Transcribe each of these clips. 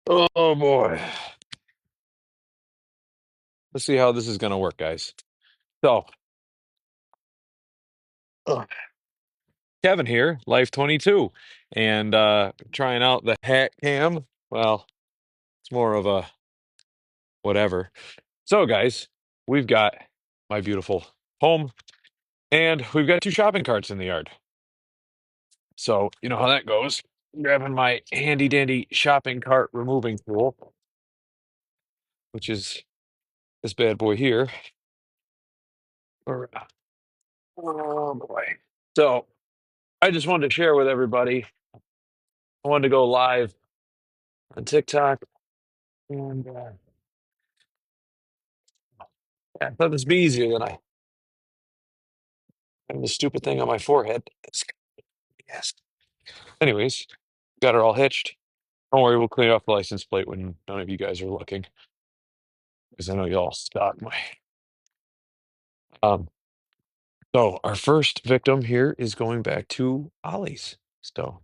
Oh boy. Let's see how this is going to work, guys. So, uh, Kevin here, Life22, and trying out the hat cam. Well, it's more of a whatever. So, guys, we've got my beautiful home, and we've got two shopping carts in the yard. So, you know how that goes. Grabbing my handy dandy shopping cart removing tool, which is this bad boy here. Oh boy. So, I just wanted to share with everybody. I wanted to go live on TikTok, and I thought this would be easier than I having the stupid thing on my forehead. Yes. Anyways, got it all hitched. Don't worry, we'll clean off the license plate when none of you guys are looking, because I know you all stalk my. Um, so our first victim here is going back to Ollie's. So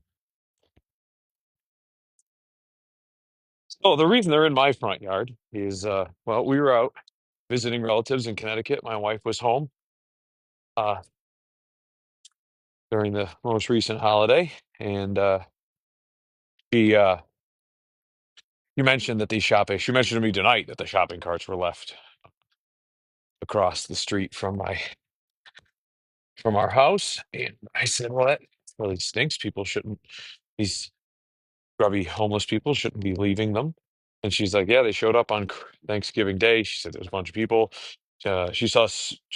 the reason they're in my front yard is, well, we were out visiting relatives in Connecticut. My wife was home uh, during the most recent holiday, and she you mentioned that these shopping. She mentioned to me tonight that the shopping carts were left across the street from our house, and I said, "Well, that really stinks. People shouldn't. These grubby homeless people shouldn't be leaving them." And she's like, "Yeah, they showed up on Thanksgiving Day." She said there was a bunch of people. She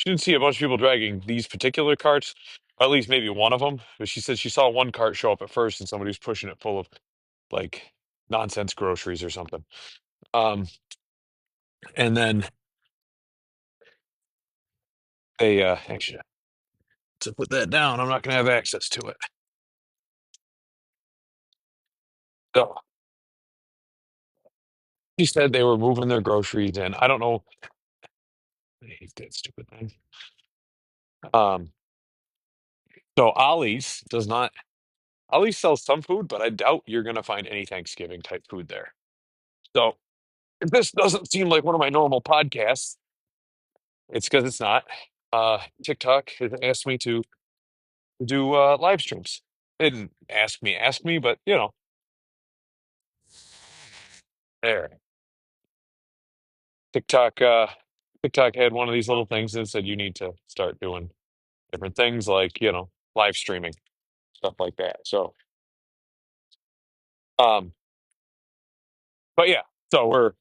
didn't see a bunch of people dragging these particular carts, or at least maybe one of them. But she said she saw one cart show up at first, and somebody was pushing it full of like nonsense groceries or something. Um, and then they actually to put that down, I'm not going to have access to it. So she said they were moving their groceries in. I don't know. I hate that stupid thing. Um, so Ollie's does not. Ollie's sells some food, but I doubt you're going to find any Thanksgiving type food there. So if this doesn't seem like one of my normal podcasts, it's because it's not. TikTok has asked me to do live streams. They didn't ask me, but there. TikTok, TikTok had one of these little things that said you need to start doing different things like live streaming stuff like that. So, um, but yeah, so we're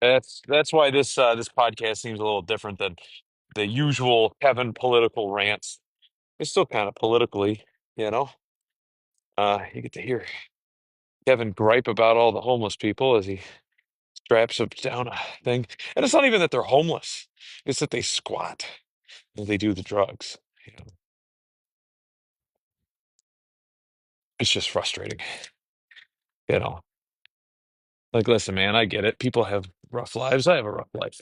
that's why this podcast seems a little different than the usual Kevin political rants. It's still kind of politically, you know. You get to hear Kevin gripe about all the homeless people as he straps up down a thing, and it's not even that they're homeless; it's that they squat and they do the drugs. You know, it's just frustrating. You know, like listen, man, I get it. People have rough lives. I have a rough life.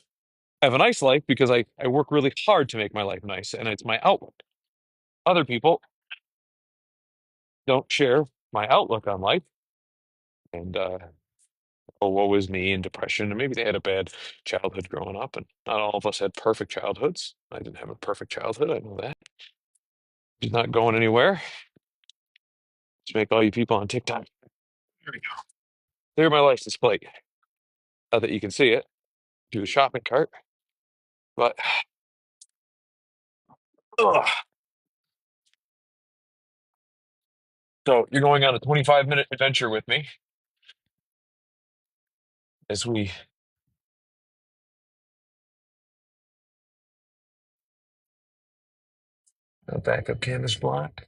I have a nice life because I work really hard to make my life nice, and it's my outlook. Other people don't share my outlook on life, and oh, woe is me and depression, and maybe they had a bad childhood growing up, and not all of us had perfect childhoods. I didn't have a perfect childhood. I know that. It's not going anywhere. To make all you people on TikTok. There we go. There's my license plate. Not that you can see it through the shopping cart, but ugh. So you're going on a 25-minute adventure with me as we backup canvas block.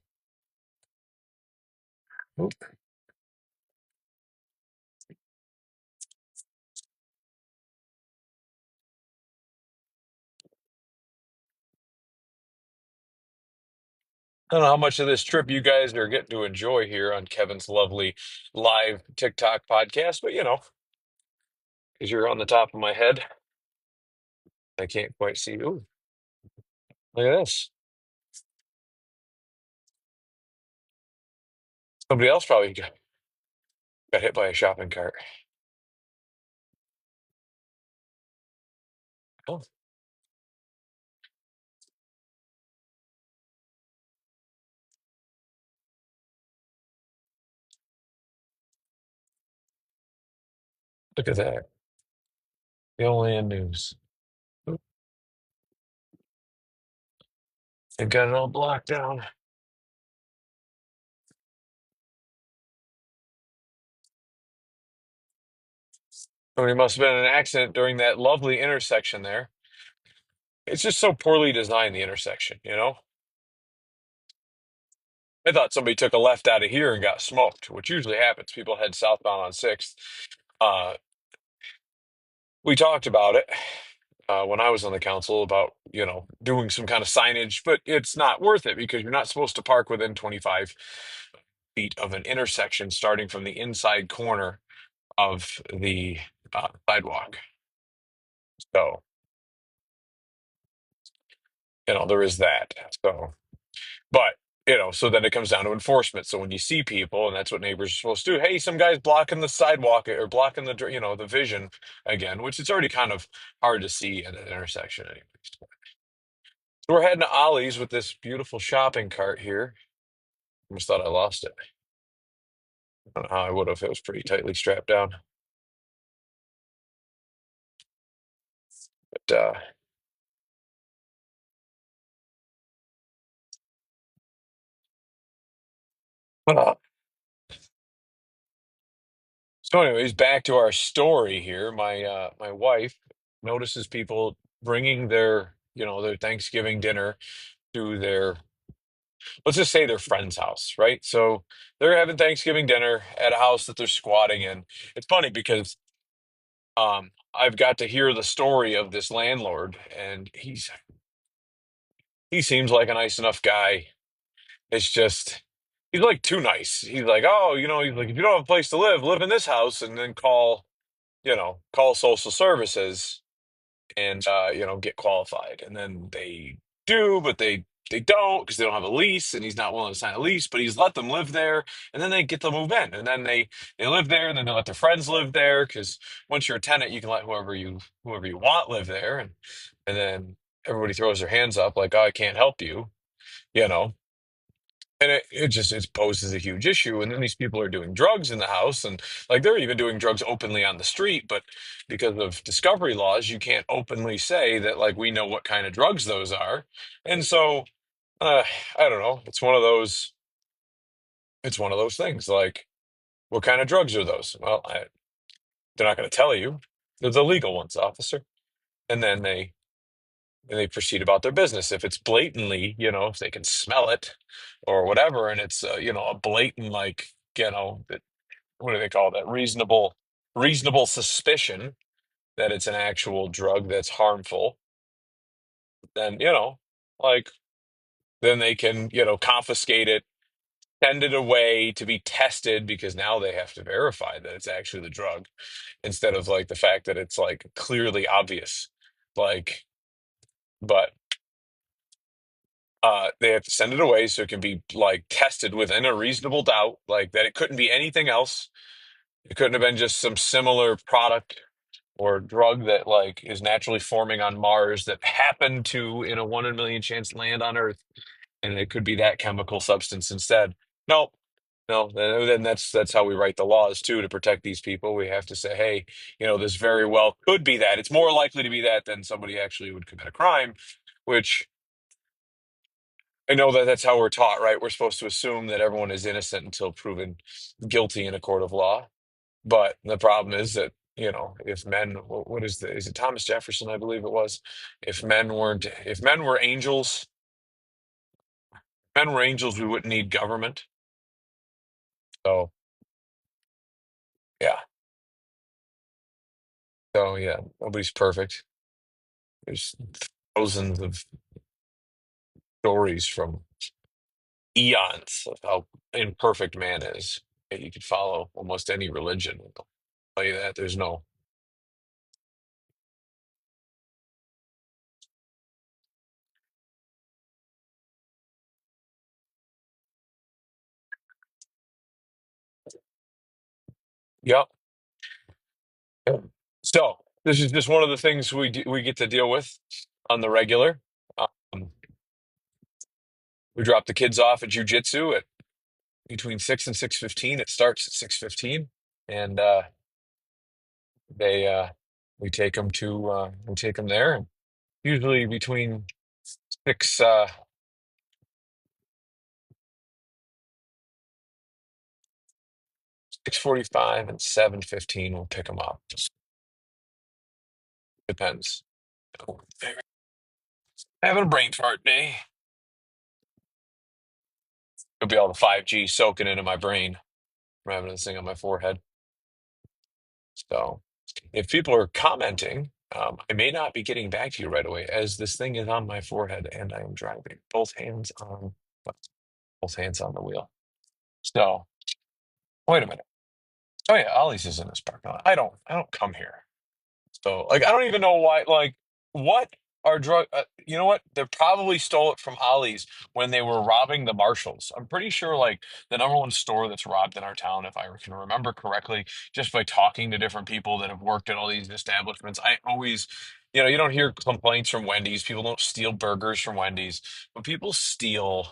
Oop. I don't know how much of this trip you guys are getting to enjoy here on Kevin's lovely live TikTok podcast, but because you're on the top of my head, I can't quite see. Ooh, look at this. Somebody else probably got hit by a shopping cart. Oh, look at that. The only land news. Oop, they've got it all blocked down. Or it must have been an accident during that lovely intersection there. It's just so poorly designed, the intersection, you know? I thought somebody took a left out of here and got smoked, which usually happens. People head southbound on 6th. Uh, we talked about it when I was on the council about, doing some kind of signage, but it's not worth it because you're not supposed to park within 25 feet of an intersection starting from the inside corner of the sidewalk. So, there is that. So, but so then it comes down to enforcement. So when you see people, and that's what neighbors are supposed to do, hey, some guy's blocking the sidewalk or blocking the vision again, which it's already kind of hard to see at an intersection anyways. So we're heading to Ollie's with this beautiful shopping cart here. Almost thought I lost it. I don't know how I would have. It was pretty tightly strapped down. But uh, so, anyways, back to our story here. My wife notices people bringing their Thanksgiving dinner to their, let's just say, their friend's house, right? So they're having Thanksgiving dinner at a house that they're squatting in. It's funny because I've got to hear the story of this landlord, and he seems like a nice enough guy. It's just he's like too nice. He's like, oh, he's like, if you don't have a place to live, live in this house, and then call social services and get qualified. And then they do, but they don't because they don't have a lease, and he's not willing to sign a lease. But he's let them live there, and then they get to move in, and then they live there, and then they let their friends live there because once you're a tenant, you can let whoever you want live there, and then everybody throws their hands up like, oh, I can't help you, you know. And it poses a huge issue. And then these people are doing drugs in the house, and like they're even doing drugs openly on the street. But because of discovery laws, you can't openly say that like we know what kind of drugs those are. And so uh, I don't know. It's one of those. It's one of those things. Like, what kind of drugs are those? Well, they're not going to tell you. They're the legal ones, officer. And then they proceed about their business. If it's blatantly, if they can smell it or whatever, and it's a blatant like what do they call that? Reasonable suspicion that it's an actual drug that's harmful, then like then they can confiscate it, send it away to be tested because now they have to verify that it's actually the drug instead of like the fact that it's like clearly obvious, like but they have to send it away so it can be like tested within a reasonable doubt, like that it couldn't be anything else. It couldn't have been just some similar product or drug that like is naturally forming on Mars that happened to in a 1 in a million chance land on Earth, and it could be that chemical substance instead. No, no, then that's how we write the laws too to protect these people. We have to say, hey, this very well could be that. It's more likely to be that than somebody actually would commit a crime, which I know that that's how we're taught, right? We're supposed to assume that everyone is innocent until proven guilty in a court of law. But the problem is that, if men, what is it Thomas Jefferson, I believe it was, if men were angels, we wouldn't need government. So, yeah. So, yeah, nobody's perfect. There's thousands of stories from eons of how imperfect man is. And you could follow almost any religion. They'll tell you that there's no, yep. So, This is just one of the things we get to deal with on the regular. Um, we drop the kids off at jujitsu at between 6 and 6:15. It starts at 6:15, and they we take them there, and usually between six 6:45 and 7:15. We'll pick them up. Just depends. Having a brain fart day. It'll be all the 5G soaking into my brain from having this thing on my forehead. So if people are commenting, I may not be getting back to you right away as this thing is on my forehead and I am driving both hands on the wheel. So wait a minute. Oh yeah, Ollie's is in this parking lot. I don't come here. So, like, I don't even know why. Like, what are drug? You know what? They probably stole it from Ollie's when they were robbing the Marshalls. I'm pretty sure, like, the number one store that's robbed in our town, if I can remember correctly, just by talking to different people that have worked at all these establishments. I always, you don't hear complaints from Wendy's. People don't steal burgers from Wendy's, but people steal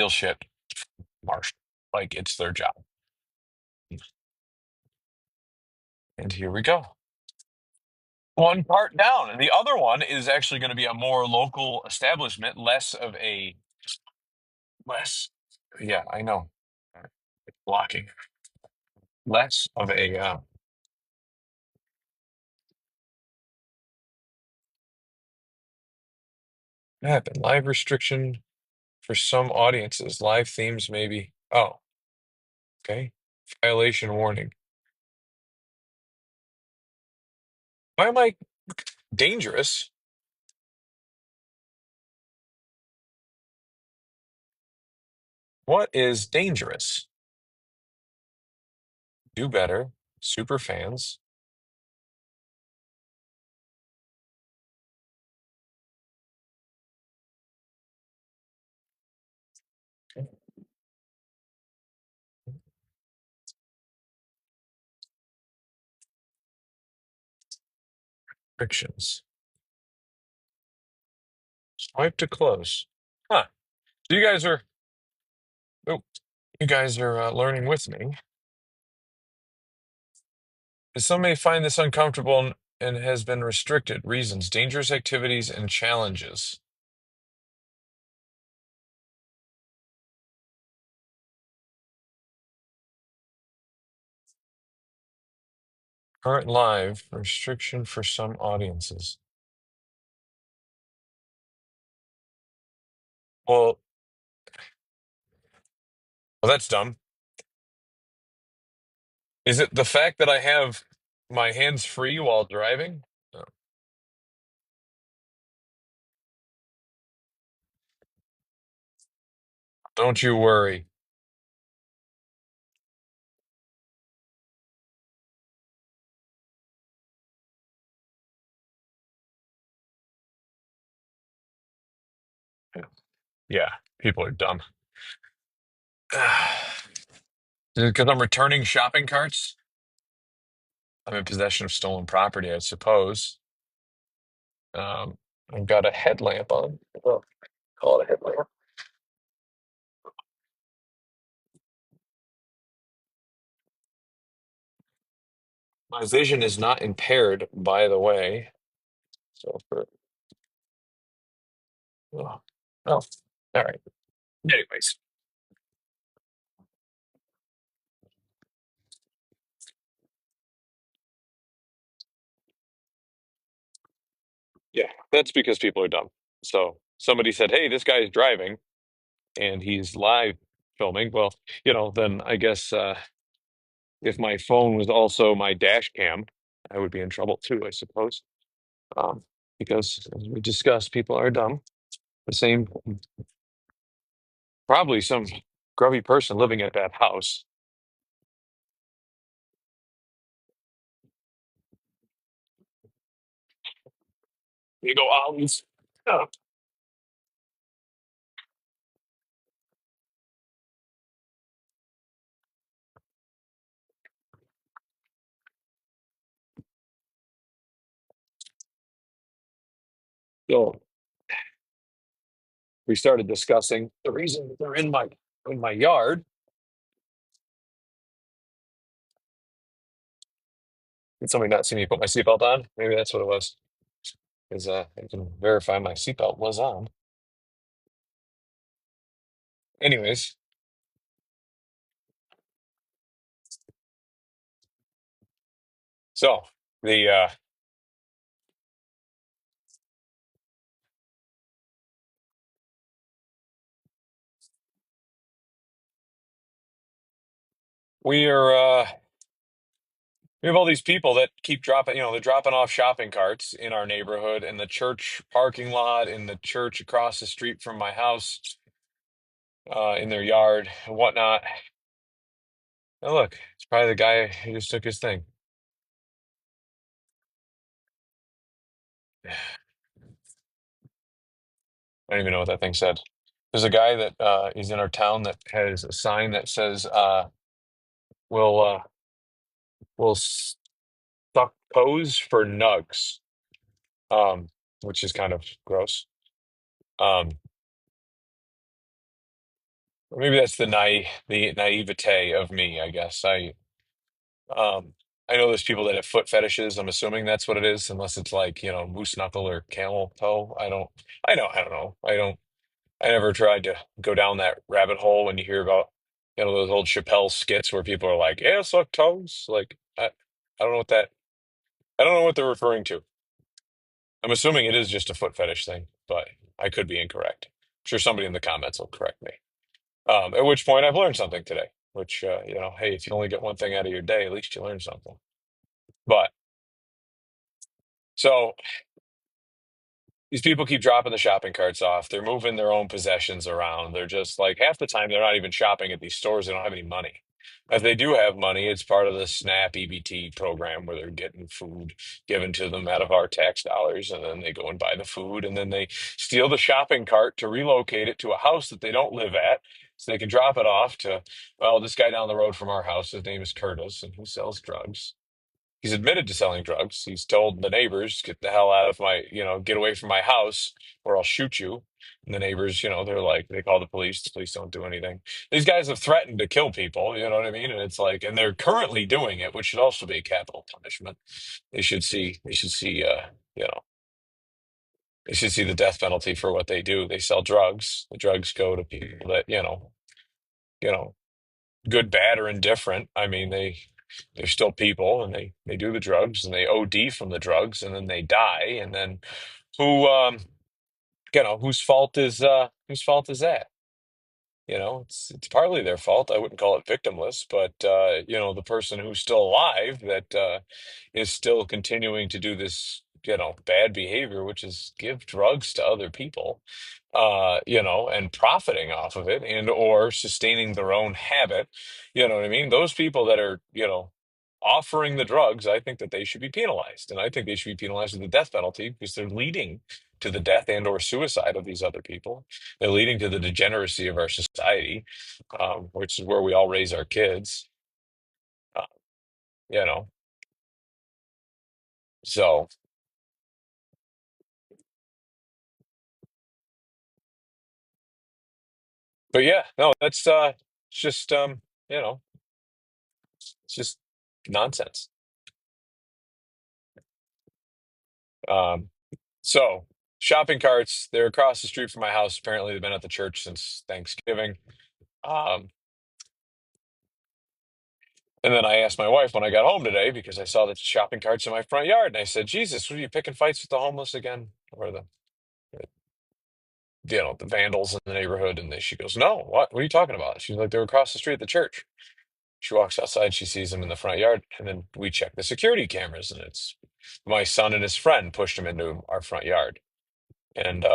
shit from Marshall. Like, it's their job. And here we go. One part down, and the other one is actually going to be a more local establishment, less. Yeah, I know. It's blocking less of a. What happened? Live restriction for some audiences. Live themes, maybe. Oh, okay. Violation warning. Why am I dangerous? What is dangerous? Do better. Super fans. Restrictions. Swipe to close. Huh. So oh, you guys are learning with me. Some may find this uncomfortable and has been restricted. Reasons, dangerous activities, and challenges. Current live restriction for some audiences. Well, well, that's dumb. Is it the fact that I have my hands free while driving? No. Don't you worry. Yeah, people are dumb. Because I'm returning shopping carts? I'm in possession of stolen property, I suppose. Um, I've got a headlamp on. Well, call it a headlamp. My vision is not impaired, by the way. So oh, oh, all right. Anyways, yeah, that's because people are dumb. So somebody said, "Hey, this guy's driving and he's live filming." Well, then I guess if my phone was also my dash cam, I would be in trouble too, I suppose. Um, because as we discussed, people are dumb. The same, probably some grubby person living at that house. You go, Ollie's. Oh, So we started discussing the reason that they're in my yard. Did somebody not see me put my seatbelt on? Maybe that's what it was. Because I can verify my seatbelt was on. Anyways, so the we are we have all these people that keep dropping, they're dropping off shopping carts in our neighborhood, in the church parking lot, in the church across the street from my house, in their yard and whatnot. And look, it's probably the guy who just took his thing. I don't even know what that thing said. There's a guy that is in our town that has a sign that says, "Will will suck pose for nugs," um, which is kind of gross. Um, or maybe that's the naivete of me. I guess um, I know there's people that have foot fetishes. I'm assuming that's what it is, unless it's like moose knuckle or camel toe. I don't. I don't know. I never tried to go down that rabbit hole when you hear about, those old Chappelle skits where people are like, "Yeah, suck toes." Like, I don't know what that, I don't know what they're referring to. I'm assuming it is just a foot fetish thing, but I could be incorrect. I'm sure somebody in the comments will correct me. At which point I've learned something today, which, hey, if you only get one thing out of your day, at least you learn something. But so these people keep dropping the shopping carts off. They're moving their own possessions around. They're just like half the time they're not even shopping at these stores. They don't have any money. If they do have money, it's part of the SNAP EBT program where they're getting food given to them out of our tax dollars, and then they go and buy the food, and then they steal the shopping cart to relocate it to a house that they don't live at, so they can drop it off to, well, this guy down the road from our house. His name is Curtis, and he sells drugs. He's admitted to selling drugs. He's told the neighbors, get the hell out of get away from my house or I'll shoot you. And the neighbors, they're like, they call the police. The police don't do anything. These guys have threatened to kill people, you know what I mean? And it's like, and they're currently doing it, which should also be a capital punishment. You know, they should see the death penalty for what they do. They sell drugs. The drugs go to people that, you know, good, bad, or indifferent. I mean, they're still people, and they do the drugs, and they OD from the drugs, and then they die, and then who whose fault is that? It's partly their fault. I wouldn't call it victimless, but the person who's still alive that is still continuing to do this, bad behavior, which is give drugs to other people, and profiting off of it and or sustaining their own habit. You know what I mean? Those people that are, offering the drugs, I think that they should be penalized, and I think they should be penalized with the death penalty because they're leading to the death and or suicide of these other people. They're leading to the degeneracy of our society, which is where we all raise our kids. Uh, you know, so, but yeah, no, that's it's just you know, it's just nonsense. Um, so shopping carts, they're across the street from my house. Apparently, they've been at the church since Thanksgiving. Um, and then I asked my wife when I got home today because I saw the shopping carts in my front yard, and I said, "Jesus, what are you picking fights with the homeless again, or the vandals in the neighborhood?" And she goes, "No, what are you talking about?" She's like, "They're across the street at the church." She walks outside, she sees them in the front yard, and then we check the security cameras, and it's my son and his friend pushed them into our front yard. And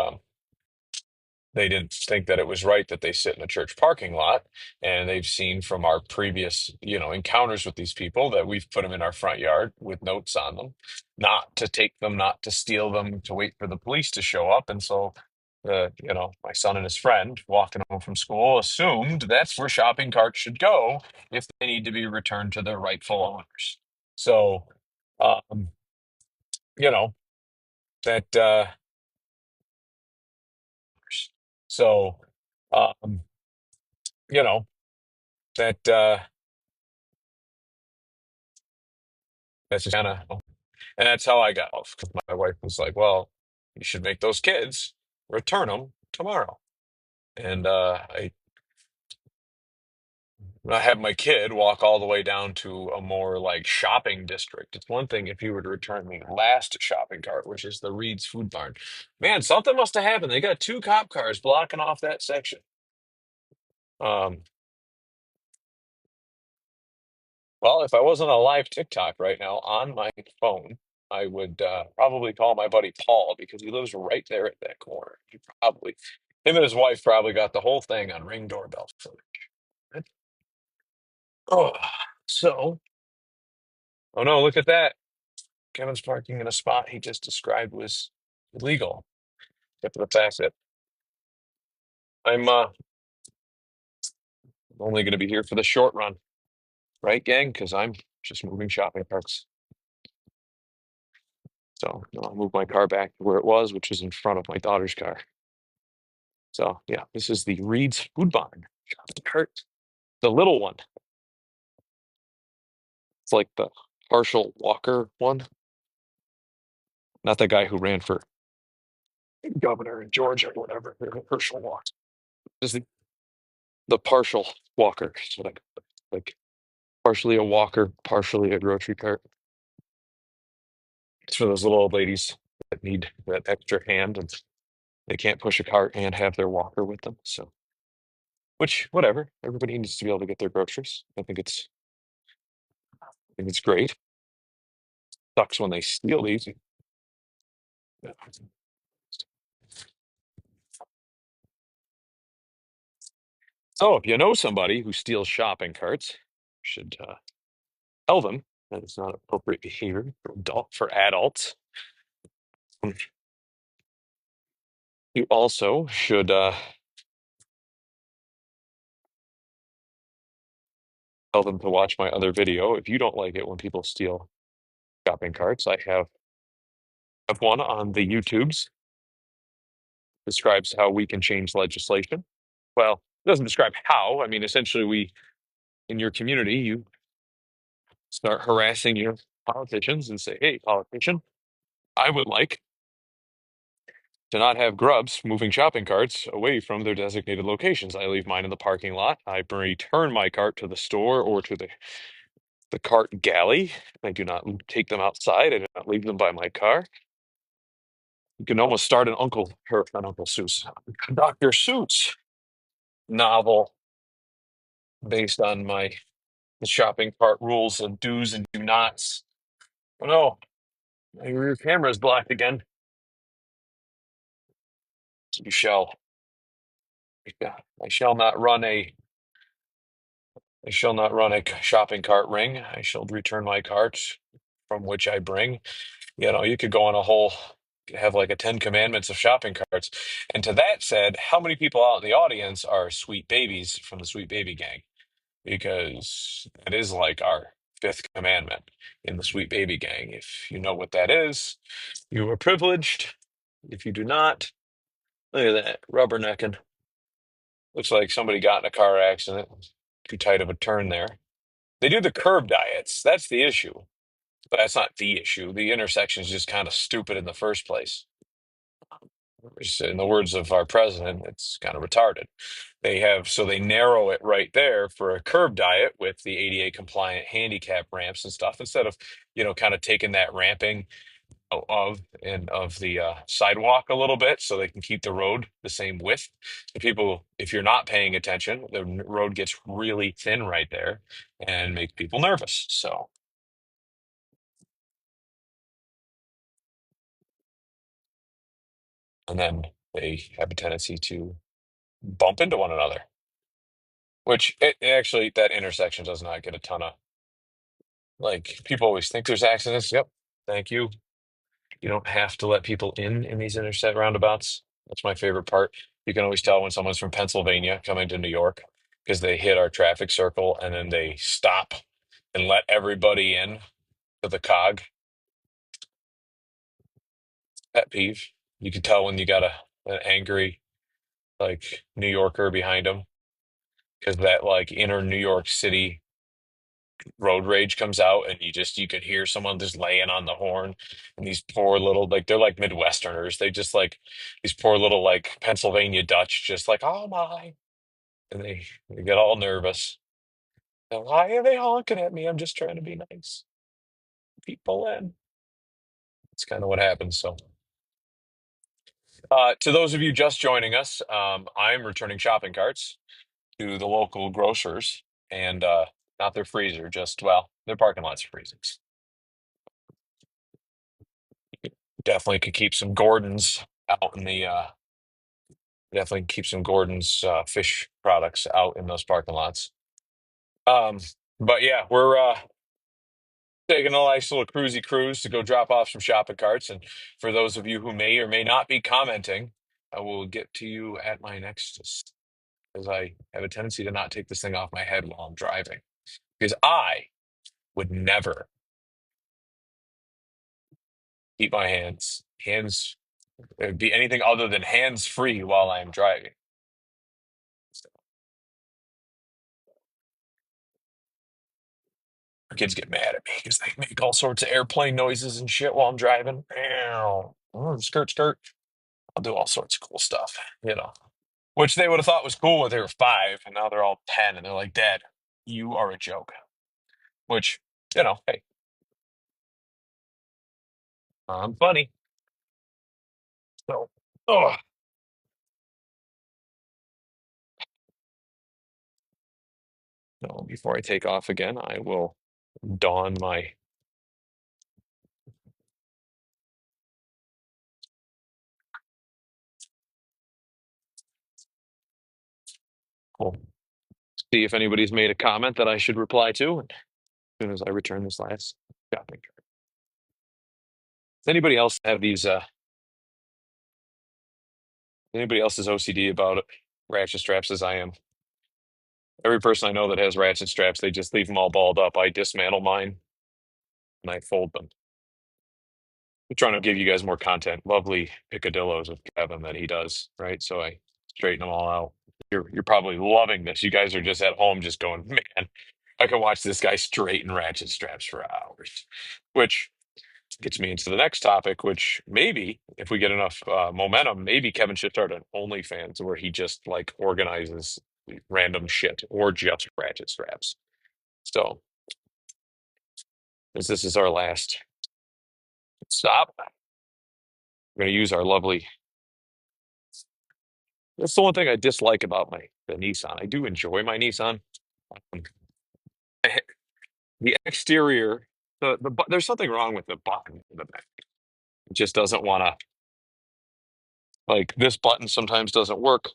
they didn't think that it was right that they sit in a church parking lot. And they've seen from our previous, encounters with these people that we've put them in our front yard with notes on them, not to take them, not to steal them, to wait for the police to show up. And so my son and his friend walking home from school assumed that's where shopping carts should go if they need to be returned to their rightful owners. So, um, you know, that. So, um, you know, that that's just kind of, and that's how I got off because my wife was like, "Well, you should make those kids return them tomorrow." And I had my kid walk all the way down to a more like shopping district. It's one thing if you were to return the last shopping cart, which is the Reed's Food Barn. Man, something must have happened. They got two cop cars blocking off that section. Um, well, if I wasn't on a live TikTok right now on my phone, I would probably call my buddy Paul because he lives right there at that corner. Him and his wife probably got the whole thing on Ring doorbell footage. Oh, so, oh no, look at that. Kevin's parking in a spot he just described was illegal, except for the fact that I'm only going to be here for the short run, right, gang? Because I'm just moving shopping carts. So I'll move my car back to where it was, which is in front of my daughter's car. So yeah, this is the Reed's Food Barn shopping cart, the little one. It's like the partial walker one, not the guy who ran for governor in Georgia or whatever, Herschel Walker. This is the partial walker. So like partially a walker, partially a grocery cart. It's for those little old ladies that need that extra hand and they can't push a cart and have their walker with them. So, which, whatever, everybody needs to be able to get their groceries. I think it's great. Sucks when they steal these. So, if you know somebody who steals shopping carts, you should tell them that it's not appropriate behavior for adults. You also should tell them to watch my other video if you don't like it when people steal shopping carts. I have one on the YouTubes describes how we can change legislation. Well, it doesn't describe how. I mean, essentially, in your community, you start harassing your politicians and say, "Hey, politician, I would like to not have grubs moving shopping carts away from their designated locations. I leave mine in the parking lot. I return my cart to the store or to the cart galley. I do not take them outside. I do not leave them by my car." You can almost start not Uncle Seuss, Dr. Seuss novel based on my shopping cart rules of do's and do nots. Oh no, your rear camera is blocked again. You shall, yeah, I shall not run a, I shall not run a shopping cart ring. I shall return my carts from which I bring. You could go on have like a 10 commandments of shopping carts. And to that said, how many people out in the audience are sweet babies from the Sweet Baby Gang? Because that is like our fifth commandment in the Sweet Baby Gang. If you know what that is, you are privileged. If you do not, look at that rubbernecking. Looks like somebody got in a car accident. Too tight of a turn there. They do the curb diets. That's the issue. But that's not the issue. The intersection is just kind of stupid in the first place. In the words of our president, it's kind of retarded. They narrow it right there for a curb diet with the ADA compliant handicap ramps and stuff instead of, kind of taking that ramping of the sidewalk a little bit so they can keep the road the same width. So people, if you're not paying attention, the road gets really thin right there and make people nervous. So, and then they have a tendency to bump into one another, which actually that intersection does not get a ton of like people always think there's accidents. Yep. Thank you. You don't have to let people in these interstate roundabouts. That's my favorite part. You can always tell when someone's from Pennsylvania coming to New York because they hit our traffic circle and then they stop and let everybody in to the cog. Pet peeve. You can tell when you got an angry like New Yorker behind him because that like inner New York City road rage comes out, and you can hear someone just laying on the horn, and these poor little like they're like Midwesterners. They just like these poor little like Pennsylvania Dutch, just like oh my, and they get all nervous. And, why are they honking at me? I'm just trying to be nice. People in. It's kind of what happens. So, to those of you just joining us, I'm returning shopping carts to the local grocers, and not their freezer, just well, their parking lots are freezing. Definitely could keep some Gordons out in the definitely keep some Gordon's fish products out in those parking lots. Um, but yeah, we're taking a nice little cruisy cruise to go drop off some shopping carts. And for those of you who may or may not be commenting, I will get to you at my next, because I have a tendency to not take this thing off my head while I'm driving. Because I would never keep my hands it would be anything other than hands free while I'm driving. So, kids get mad at me because they make all sorts of airplane noises and shit while I'm driving. Meow. Oh, skirt, skirt. I'll do all sorts of cool stuff, you know, which they would have thought was cool when they were 5, and now they're all 10, and they're like, "Dad, you are a joke." Which, hey, I'm funny. So, oh no! Before I take off again, I will don my. Cool. See if anybody's made a comment that I should reply to as soon as I return this last shopping cart. Does anybody else have these? Anybody else is OCD about it? Ratchet straps as I am. Every person I know that has ratchet straps, they just leave them all balled up. I dismantle mine and I fold them. I'm trying to give you guys more content. Lovely picadillos of Kevin that he does, right? So I straighten them all out. You're probably loving this. You guys are just at home just going, man, I can watch this guy straighten ratchet straps for hours. Which gets me into the next topic, which maybe if we get enough momentum, maybe Kevin should start an OnlyFans where he just like organizes random shit or just ratchet straps. So, as this is our last stop, we're going to use our lovely. That's the one thing I dislike about the Nissan. I do enjoy my Nissan. Um, the exterior, there's something wrong with the button in the back. It just doesn't want to like this button sometimes doesn't work.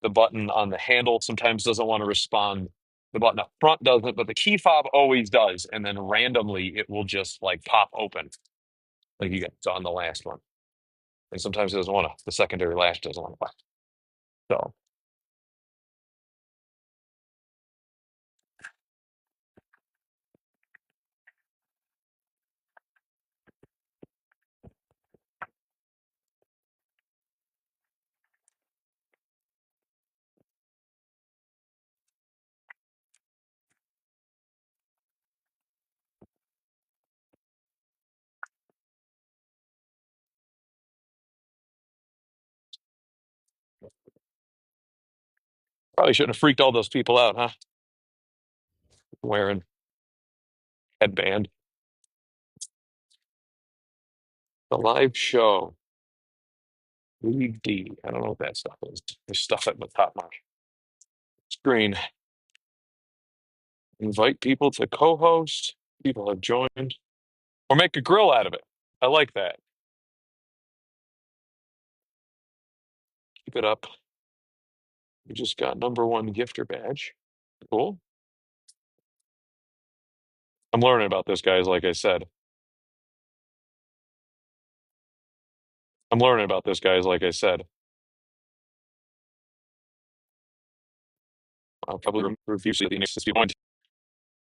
The button on the handle sometimes doesn't want to respond. The button up front doesn't, but the key fob always does. And then randomly it will just like pop open, like you guys saw on the last one. And sometimes it doesn't want to. The secondary latch doesn't want to. So probably shouldn't have freaked all those people out, huh? Wearing headband. The live show. Leave D. I don't know what that stuff is. There's stuff at the top of my screen. Invite people to co-host. People have joined. Or make a grill out of it. I like that. Keep it up. We just got #1 gifter badge. Cool. I'm learning about this, guys, like I said. I'm learning about this, guys, like I said. I'll probably review the next point.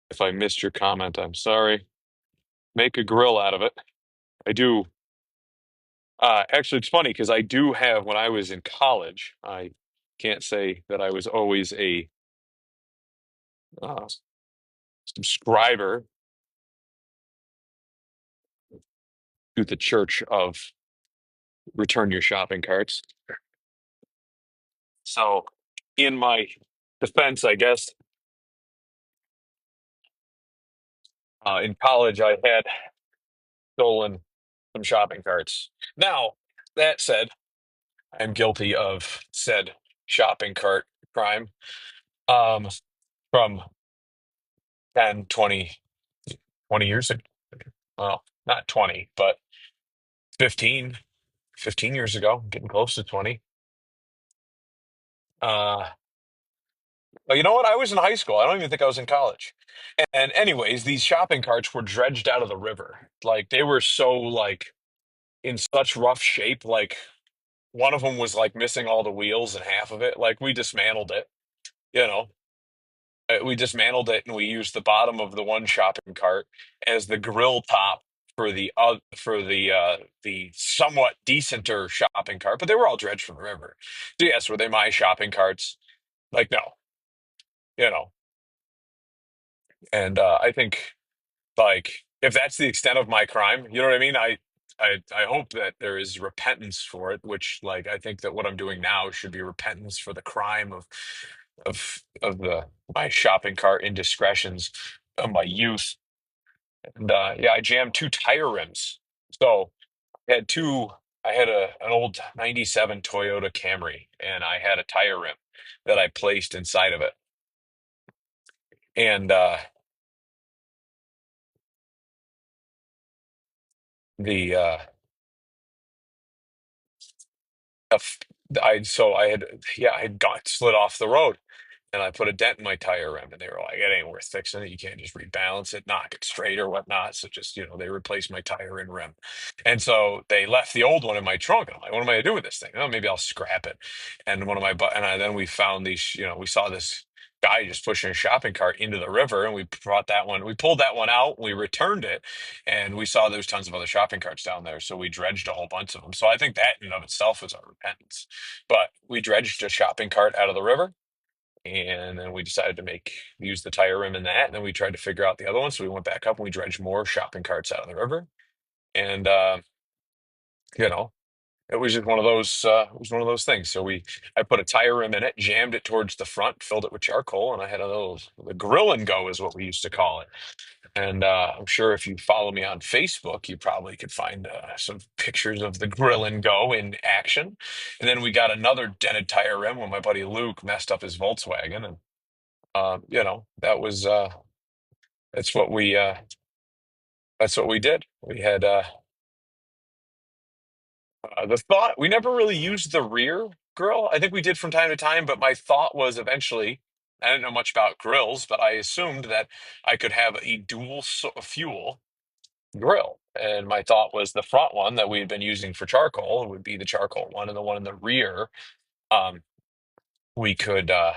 If I missed your comment, I'm sorry. Make a grill out of it. I do. Actually, it's funny because I do have, when I was in college, I Can't say that I was always a uh, subscriber to the church of return your shopping carts. So, in my defense, I guess, in college, I had stolen some shopping carts. Now, that said, I'm guilty of said shopping cart crime um, from 10, 20 years ago. Well, not 20, but 15 years ago, getting close to 20. Uh, well, you know what? I was in high school. I don't even think I was in college. And anyways, these shopping carts were dredged out of the river. Like they were so like in such rough shape. Like one of them was like missing all the wheels and half of it. Like we dismantled it, you know. We dismantled it and we used the bottom of the one shopping cart as the grill top for the somewhat decenter shopping cart, but they were all dredged from the river. So yes, were they my shopping carts? Like no, you know. And I think like if that's the extent of my crime, you know what I mean? I hope that there is repentance for it, which like I think that what I'm doing now should be repentance for the crime of the my shopping cart indiscretions of my youth. And yeah, I jammed two tire rims. So I had two. I had an old '97 Toyota Camry, and I had a tire rim that I placed inside of it. And the f- I so I had yeah I had got slid off the road and I put a dent in my tire rim, and they were like, "It ain't worth fixing it. You can't just rebalance it, knock it straight or whatnot." So just they replaced my tire and rim, and so they left the old one in my trunk. And I'm like, "What am I gonna do with this thing? Oh, maybe I'll scrap it." And one of my then we found these. We saw this guy just pushing a shopping cart into the river, and we brought that one. We pulled that one out. We returned it, and we saw there's tons of other shopping carts down there. So we dredged a whole bunch of them. So I think that in and of itself was our repentance. But we dredged a shopping cart out of the river, and then we decided to use the tire rim in that. And then we tried to figure out the other one. So we went back up and we dredged more shopping carts out of the river. And you know, it was just one of those it was one of those things. So I put a tire rim in it, jammed it towards the front, filled it with charcoal, and I had a little the grill and go is what we used to call it. And I'm sure if you follow me on Facebook, you probably could find some pictures of the grill and go in action. And then we got another dented tire rim when my buddy Luke messed up his Volkswagen, and that was that's what we uh, that's what we did. We had the thought we never really used the rear grill. I think we did from time to time, but my thought was eventually. I didn't know much about grills, but I assumed that I could have a dual fuel grill. And my thought was the front one that we had been using for charcoal would be the charcoal one, and the one in the rear, um, we could uh,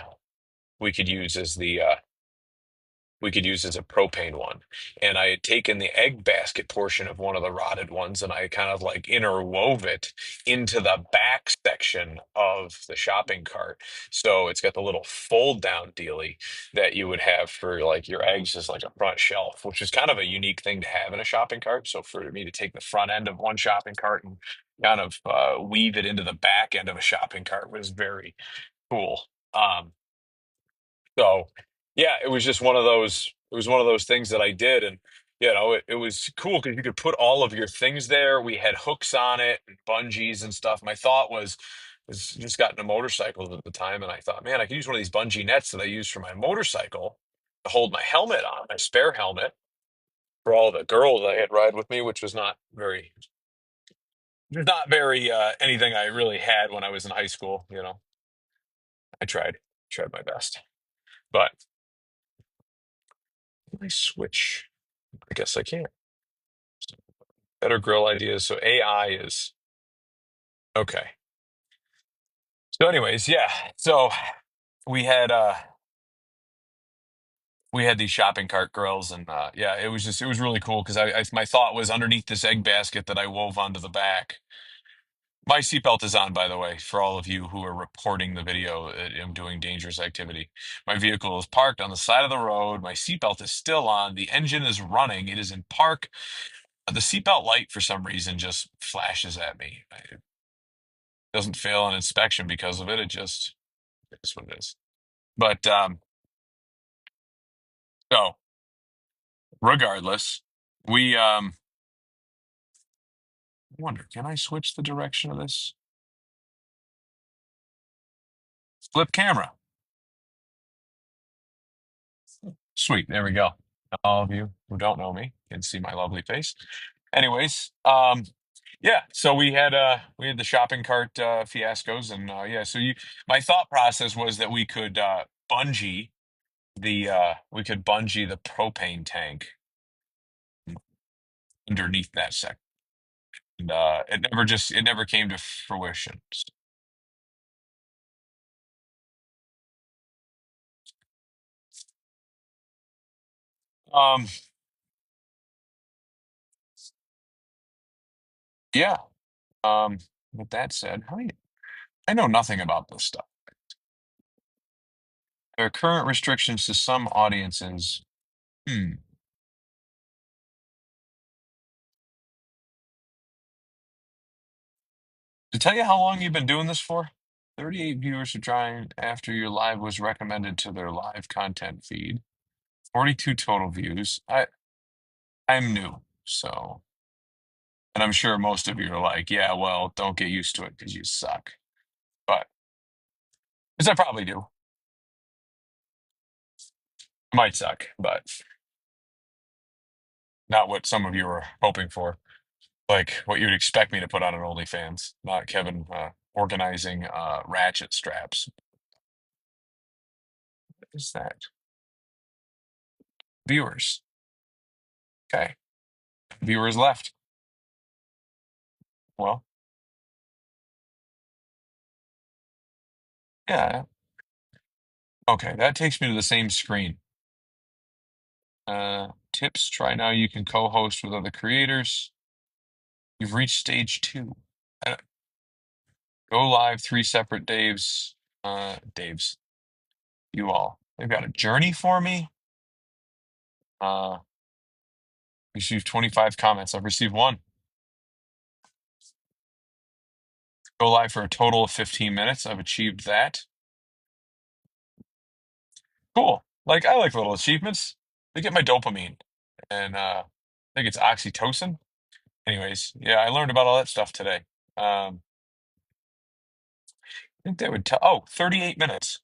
we could use as the we could use as a propane one. And I had taken the egg basket portion of one of the rotted ones and I kind of like interwove it into the back section of the shopping cart. So it's got the little fold down dealy that you would have for like your eggs as like a front shelf, which is kind of a unique thing to have in a shopping cart. So for me to take the front end of one shopping cart and kind of weave it into the back end of a shopping cart was very cool. So yeah, it was just one of those. It was one of those things that I did, and it was cool because you could put all of your things there. We had hooks on it, and bungees and stuff. My thought was just gotten a motorcycle at the time, and I thought, man, I could use one of these bungee nets that I use for my motorcycle to hold my helmet on, my spare helmet for all the girls I had ride with me, which was not very anything I really had when I was in high school. I tried my best, but I switch. I guess I can't. Better grill ideas. So AI is okay. So, anyways, yeah. So we had uh we had these shopping cart grills, and yeah, it was really cool because my thought was underneath this egg basket that I wove onto the back. My seatbelt is on, by the way, for all of you who are reporting the video that I'm doing dangerous activity. My vehicle is parked on the side of the road. My seatbelt is still on. The engine is running. It is in park. The seatbelt light, for some reason, just flashes at me. It doesn't fail on inspection because of it. It just is what it is. But so regardless, we I wonder, can I switch the direction of this? Flip camera. Sweet. There we go. All of you who don't know me can see my lovely face. Anyways, yeah, so we had the shopping cart fiascos and yeah, so you my thought process was that we could bungee the propane tank underneath that sec. And it never came to fruition. Um yeah. Um with that said, I know nothing about this stuff. There are current restrictions to some audiences. Hmm. To tell you how long you've been doing this for? 38 viewers are trying after your live was recommended to their live content feed. 42 total views. I'm new, so and I'm sure most of you are like, yeah, well, don't get used to it because you suck. But because I probably do. I might suck, but not what some of you are hoping for. Like what you'd expect me to put on an OnlyFans, not Kevin organizing ratchet straps. What is that? Viewers. Okay. Viewers left. Well, yeah. Okay, that takes me to the same screen. Tips, try now. You can co-host with other creators. You've reached stage two. Uh, Go live, three separate Daves. Daves, you all. They've got a journey for me. Uh, received 25 comments. I've received one. Go live for a total of 15 minutes. I've achieved that. Cool. Like I like little achievements. They get my dopamine, and I think it's oxytocin. Anyways, yeah, I learned about all that stuff today. I think they would tell. Oh, 38 minutes.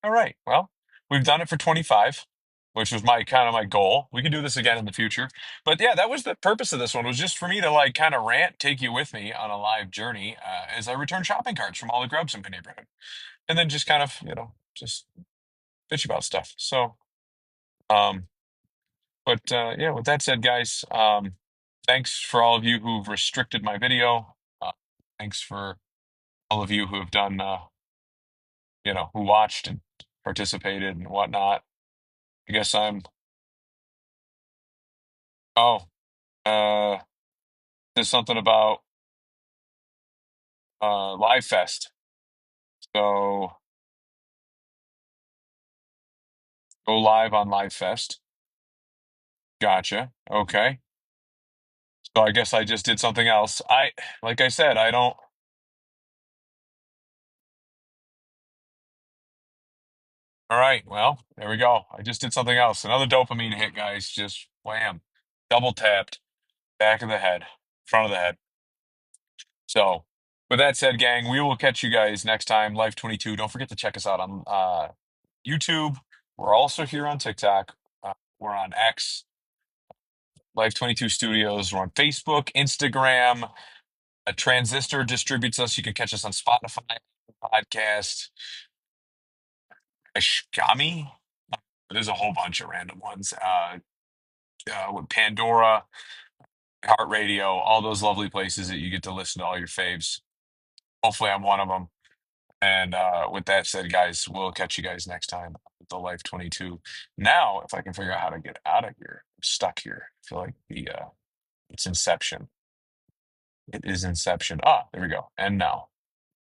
All right. Well, we've done it for 25, which was my kind of my goal. We can do this again in the future. But yeah, that was the purpose of this one, was just for me to like kind of rant, take you with me on a live journey as I return shopping carts from all the grubs in my neighborhood. And then just kind of, just bitch about stuff. So, um, but yeah, with that said, guys, thanks for all of you who've restricted my video. Thanks for all of you who have done who watched and participated and whatnot. I guess oh, uh, there's something about Live Fest. So go live on Live Fest. Gotcha. Okay. So I guess I just did something else. Like I said, I don't. All right. Well, there we go. I just did something else. Another dopamine hit, guys. Just wham. Double tapped. Back of the head. Front of the head. So, with that said, gang, we will catch you guys next time. Life22. Don't forget to check us out on YouTube. We're also here on TikTok. We're on X, Life22 Studios. We're on Facebook, Instagram. A Transistor distributes us. You can catch us on Spotify, podcast, Ashkami. There's a whole bunch of random ones. With Pandora, Heart Radio, all those lovely places that you get to listen to all your faves. Hopefully, I'm one of them. And with that said, guys, we'll catch you guys next time with the Life 22. Now, if I can figure out how to get out of here, I'm stuck here. I feel like it's Inception. It is Inception. Ah, there we go. And now.